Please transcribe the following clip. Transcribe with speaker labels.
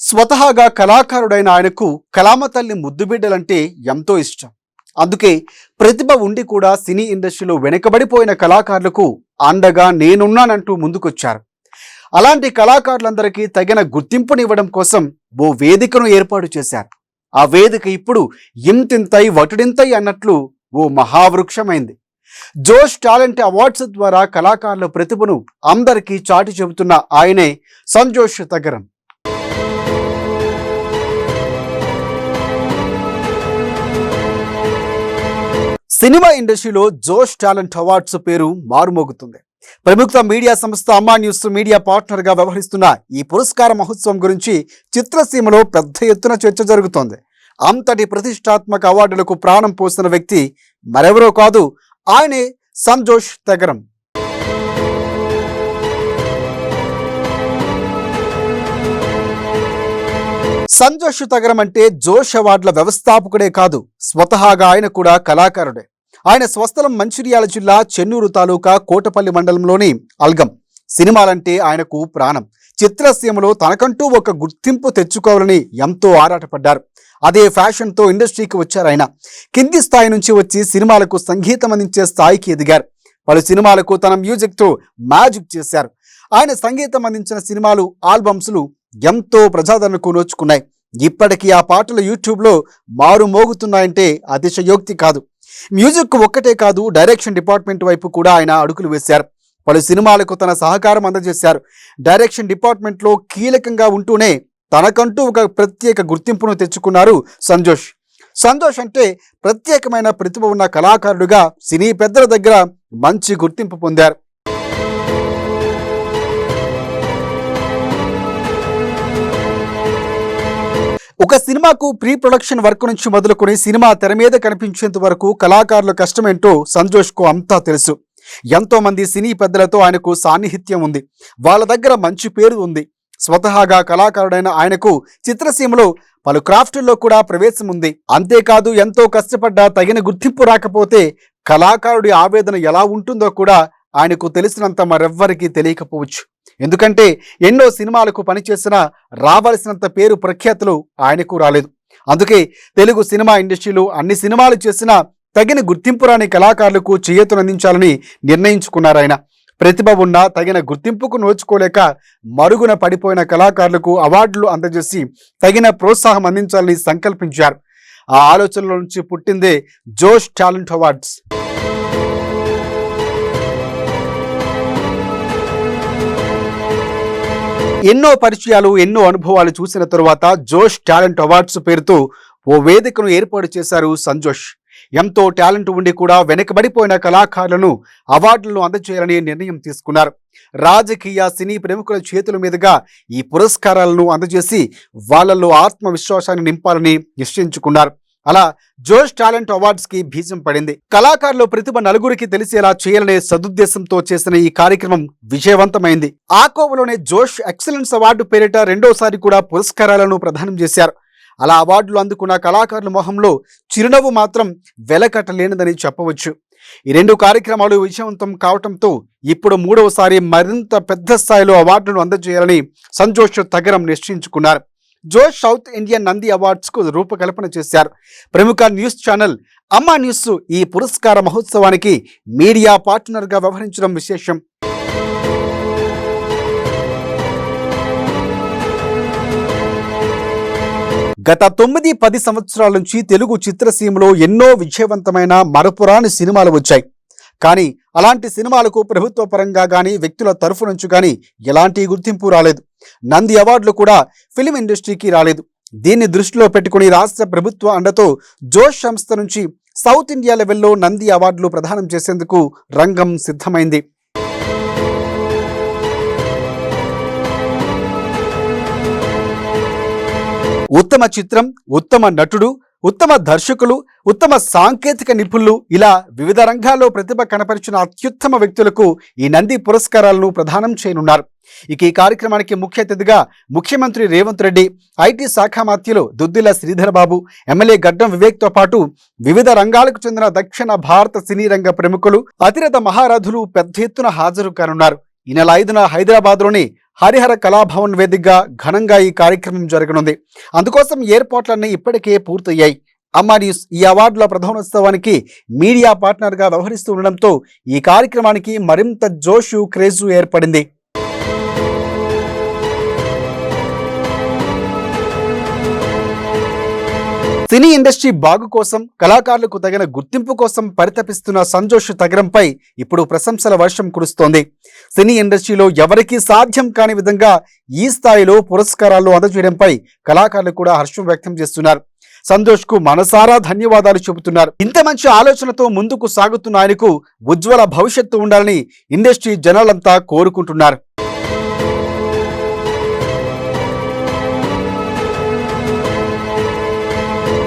Speaker 1: స్వతహాగా కళాకారుడైన ఆయనకు కళామ తల్లి ముద్దుబిడ్డలంటే ఎంతో ఇష్టం. అందుకే ప్రతిభ ఉండి కూడా సినీ ఇండస్ట్రీలో వెనుకబడిపోయిన కళాకారులకు అండగా నేనున్నానంటూ ముందుకొచ్చారు. అలాంటి కళాకారులందరికీ తగిన గుర్తింపునివ్వడం కోసం ఓ వేదికను ఏర్పాటు చేశారు. ఆ వేదిక ఇప్పుడు ఇంతింతై వటుడింతై అన్నట్లు ఓ మహావృక్షమైంది. జోష్ టాలెంట్ అవార్డ్స్ ద్వారా కళాకారుల ప్రతిభను అందరికీ చాటి చెబుతున్న ఆయనే సంజోష్ తగరం. సినిమా ఇండస్ట్రీలో జోష్ టాలెంట్ అవార్డ్స్ పేరు మారుమోగుతుంది. ప్రముఖ మీడియా సంస్థ అమ్మా న్యూస్ మీడియా పార్ట్నర్గా వ్యవహరిస్తున్న ఈ పురస్కార మహోత్సవం గురించి చిత్రసీమలో పెద్ద ఎత్తున చర్చ జరుగుతోంది. అంతటి ప్రతిష్టాత్మక అవార్డులకు ప్రాణం పోసిన వ్యక్తి మరెవరో కాదు, ఆయనే సంజోష్ తగరం. సంజోష్ తగరం అంటే జోష్ అవార్డుల వ్యవస్థాపకుడే కాదు, స్వతహాగా ఆయన కూడా కళాకారుడే. ఆయన స్వస్థలం మంచిర్యాల జిల్లా చెన్నూరు తాలూకా కోటపల్లి మండలంలోని అల్గం. సినిమాలంటే ఆయనకు ప్రాణం. చిత్రసీమలో తనకంటూ ఒక గుర్తింపు తెచ్చుకోవాలని ఎంతో ఆరాటపడ్డారు. అదే ఫ్యాషన్తో ఇండస్ట్రీకి వచ్చారు ఆయన. కింది స్థాయి నుంచి వచ్చి సినిమాలకు సంగీతం అందించే స్థాయికి ఎదిగారు. పలు సినిమాలకు తన మ్యూజిక్తో మ్యాజిక్ చేశారు. ఆయన సంగీతం అందించిన సినిమాలు, ఆల్బమ్స్లు ఎంతో ప్రజాదరణకు నోచుకున్నాయి. ఇప్పటికీ ఆ పాటలు యూట్యూబ్లో మారుమోగుతున్నాయంటే అతిశయోక్తి కాదు. మ్యూజిక్ ఒక్కటే కాదు, డైరెక్షన్ డిపార్ట్మెంట్ వైపు కూడా ఆయన అడుగులు వేశారు. పలు సినిమాలకు తన సహకారం అందజేశారు. డైరెక్షన్ డిపార్ట్మెంట్లో కీలకంగా ఉంటూనే తనకంటూ ఒక ప్రత్యేక గుర్తింపును తెచ్చుకున్నారు సంజోష్. సంజోష్ అంటే ప్రత్యేకమైన ప్రతిభ ఉన్న కళాకారుడుగా సినీ పెద్దల దగ్గర మంచి గుర్తింపు పొందారు. ఒక సినిమాకు ప్రీ ప్రొడక్షన్ వర్క్ నుంచి మొదలుకొని సినిమా తెర మీద కనిపించేంత వరకు కళాకారుల కష్టమేంటో సంజోష్కు అంతా తెలుసు. ఎంతో మంది సినీ పెద్దలతో ఆయనకు సాన్నిహిత్యం ఉంది. వాళ్ళ దగ్గర మంచి పేరు ఉంది. స్వతహాగా కళాకారుడైన ఆయనకు చిత్రసీమలో పలు క్రాఫ్టుల్లో కూడా ప్రవేశం ఉంది. అంతేకాదు, ఎంతో కష్టపడ్డా తగిన గుర్తింపు రాకపోతే కళాకారుడి ఆవేదన ఎలా ఉంటుందో కూడా ఆయనకు తెలిసినంత మరెవ్వరికీ తెలియకపోవచ్చు. ఎందుకంటే ఎన్నో సినిమాలకు పనిచేసినా రావాల్సినంత పేరు ప్రఖ్యాతులు ఆయనకు రాలేదు. అందుకే తెలుగు సినిమా ఇండస్ట్రీలో అన్ని సినిమాలు చేసినా తగిన గుర్తింపు రాని కళాకారులకు చేయూతనందించాలని నిర్ణయించుకున్నారు ఆయన. ప్రతిభ ఉన్నా తగిన గుర్తింపుకు నోచుకోలేక మరుగున పడిపోయిన కళాకారులకు అవార్డులు అందజేసి తగిన ప్రోత్సాహం అందించాలని సంకల్పించారు. ఆ ఆలోచనల నుంచి పుట్టిందే జోష్ టాలెంట్ అవార్డ్స్. ఎన్నో పరిచయాలు, ఎన్నో అనుభవాలు చూసిన తరువాత జోష్ టాలెంట్ అవార్డ్స్ పేరుతో ఓ వేదికను ఏర్పాటు చేశారు సంజోష్. ఎంతో టాలెంట్ ఉండి కూడా వెనకబడిపోయిన కళాకారులను అవార్డులను అందజేయాలని నిర్ణయం తీసుకున్నారు. రాజకీయ, సినీ ప్రముఖుల చేతుల మీదుగా ఈ పురస్కారాలను అందజేసి వాళ్లలో ఆత్మవిశ్వాసాన్ని నింపాలని నిశ్చయించుకున్నారు. అలా జోష్ టాలెంట్ అవార్డ్స్ కి బీజం పడింది. కళాకారుల ప్రతిభ నలుగురికి తెలిసేలా చేయాలనే సదుద్దేశంతో చేసిన ఈ కార్యక్రమం విజయవంతమైంది. ఆ కోవలోనే జోష్ ఎక్సలెన్స్ అవార్డు పేరిట రెండోసారి కూడా పురస్కారాలను ప్రదానం చేశారు. అలా అవార్డులు అందుకున్న కళాకారుల మొహంలో చిరునవ్వు మాత్రం వెలకట్టలేనిదని చెప్పవచ్చు. ఈ రెండు కార్యక్రమాలు విజయవంతం కావటంతో ఇప్పుడు మూడవసారి మరింత పెద్ద స్థాయిలో అవార్డులను అందజేయాలని సంజోష్ తగరం నిశ్చయించుకున్నారు. జోష్ సౌత్ ఇండియన్ నంది అవార్డ్స్ కు రూపకల్పన చేశారు. ప్రముఖ న్యూస్ ఛానల్ అమ్మా న్యూస్ ఈ పురస్కార మహోత్సవానికి మీడియా పార్ట్నర్ గా వ్యవహరించడం విశేషం. గత 9-10 సంవత్సరాల నుంచి తెలుగు చిత్రసీమలో ఎన్నో విజయవంతమైన మరపురాని సినిమాలు వచ్చాయి. కానీ అలాంటి సినిమాలకు ప్రభుత్వ పరంగా కానీ వ్యక్తుల తరఫు నుంచి కానీ ఎలాంటి గుర్తింపు రాలేదు. నంది అవార్డులు కూడా ఫిలిం ఇండస్ట్రీకి రాలేదు. దీన్ని దృష్టిలో పెట్టుకుని రాష్ట్ర ప్రభుత్వ అండతో జోష్ సంస్థ నుంచి సౌత్ ఇండియా లెవెల్లో నంది అవార్డులు ప్రదానం చేసేందుకు రంగం సిద్ధమైంది. ఉత్తమ చిత్రం, ఉత్తమ నటుడు, ఉత్తమ దర్శకులు, ఉత్తమ సాంకేతిక నిపుణులు, ఇలా వివిధ రంగాల్లో ప్రతిభ కనపరిచిన అత్యుత్తమ వ్యక్తులకు ఈ నంది పురస్కారాలను ప్రదానం చేయనున్నారు. ఇక ఈ కార్యక్రమానికి ముఖ్య అతిథిగా ముఖ్యమంత్రి రేవంత్ రెడ్డి, ఐటీ శాఖ మంత్రులు దుద్దిల శ్రీధర్ బాబు, ఎమ్మెల్యే గడ్డం వివేక్తో పాటు వివిధ రంగాలకు చెందిన దక్షిణ భారత సినీ రంగ ప్రముఖులు, అతిరథ మహారథులు పెద్ద ఎత్తున హాజరు కానున్నారు. ఈ నెల 5న హైదరాబాద్లోని హరిహర కళాభవన్ వేదికగా ఘనంగా ఈ కార్యక్రమం జరగనుంది. అందుకోసం ఏర్పాట్లన్నీ ఇప్పటికే పూర్తయ్యాయి. అమ్మా న్యూస్ ఈ అవార్డుల ప్రధానోత్సవానికి మీడియా పార్ట్నర్గా వ్యవహరిస్తూ ఉండడంతో ఈ కార్యక్రమానికి మరింత జోషు క్రేజు ఏర్పడింది. సినీ ఇండస్ట్రీ బాగు కోసం, కళాకారులకు తగిన గుర్తింపు కోసం పరితపిస్తున్న సంజోష్ తగరంపై ఇప్పుడు ప్రశంసల వర్షం కురుస్తోంది. సినీ ఇండస్ట్రీలో ఎవరికీ సాధ్యం కాని విధంగా ఈ స్థాయిలో పురస్కారాలు అందజేయడంపై కళాకారులు కూడా హర్షం వ్యక్తం చేస్తున్నారు. సంతోష్ కు మనసారా ధన్యవాదాలు చెబుతున్నారు. ఇంత మంచి ఆలోచనతో ముందుకు సాగుతున్న ఆయనకు ఉజ్వల భవిష్యత్తు ఉండాలని ఇండస్ట్రీ జనాలంతా కోరుకుంటున్నారు.